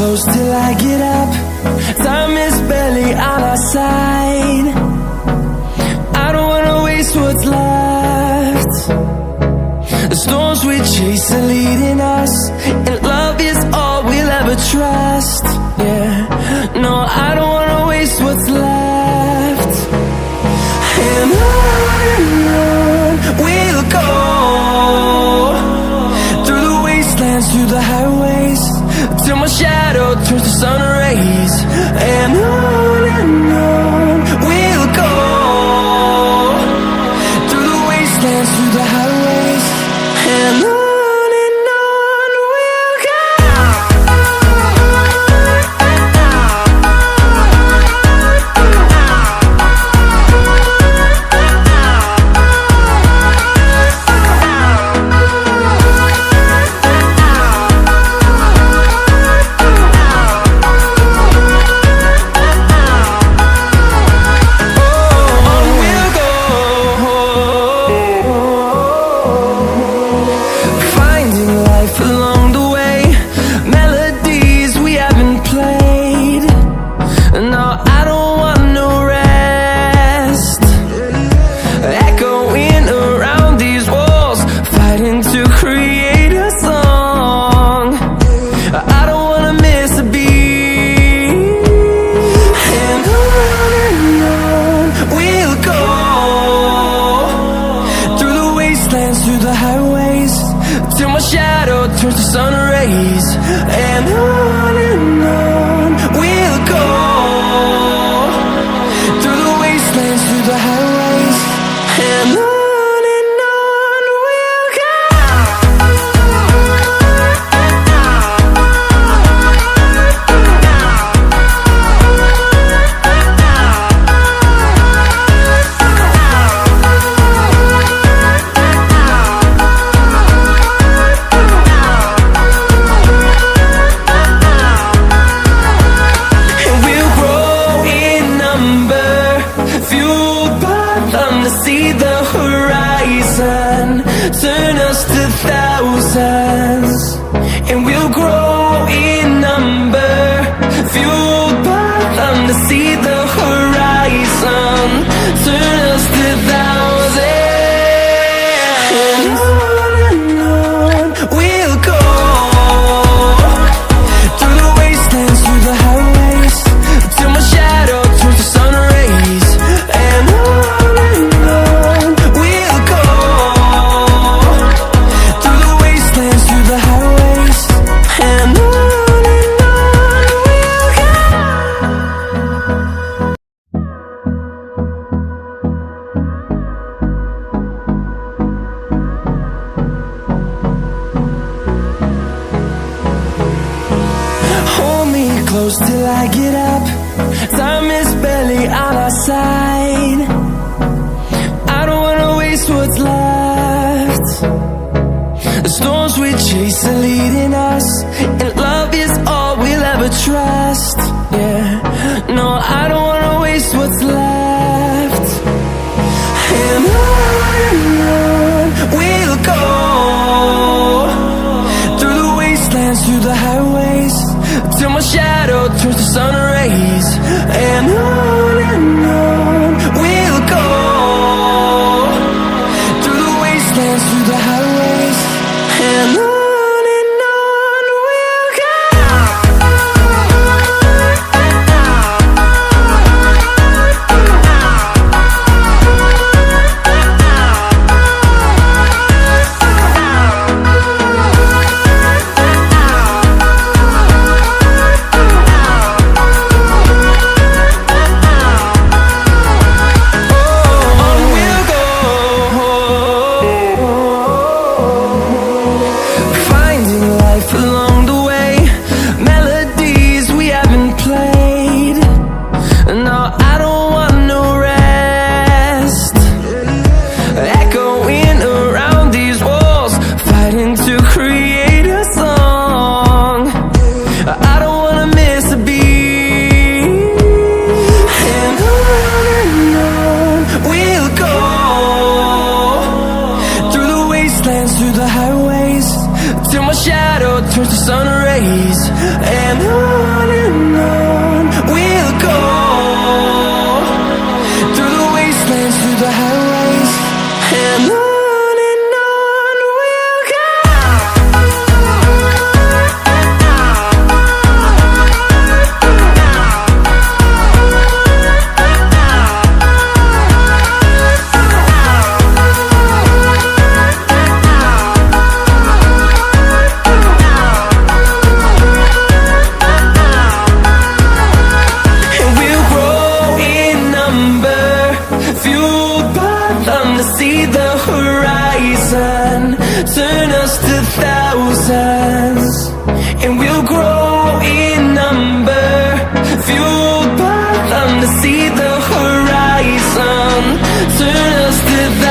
close till I get up. Time is barely on our side. I don't wanna waste what's left. The storms we chase are leading us, and love is all we'll ever trust. Yeah, no, I don't wanna waste what's left. And on we'll go, through the wastelands, through the highways, till my shadow turns to sun rays. And on we'll go, through the wastelands, through the highways, and on we'll go. Through the highways, till my shadow turns to sun rays. And on we'll go, through the wastelands, through the highways, and on we'll go. See the horizon, turn us to thousands, and we'll grow in number, fueled by them. To see the horizon, turn us to thousands, and on we'll go, through the wastelands, through the highways, till my shadow turns to sun rays. And close till I get up. Time is barely on our side. I don't wanna waste what's left. The storms we chase are leading us, and love is all we'll ever trust. Yeah, no, I don't wanna waste what's left. And on we'll go, through the wastelands, through the highways, till my shadow turns to sun rays. And on we'll go, through the wastelands, through the highways, and on we'll go. turns to sun rays, and Turn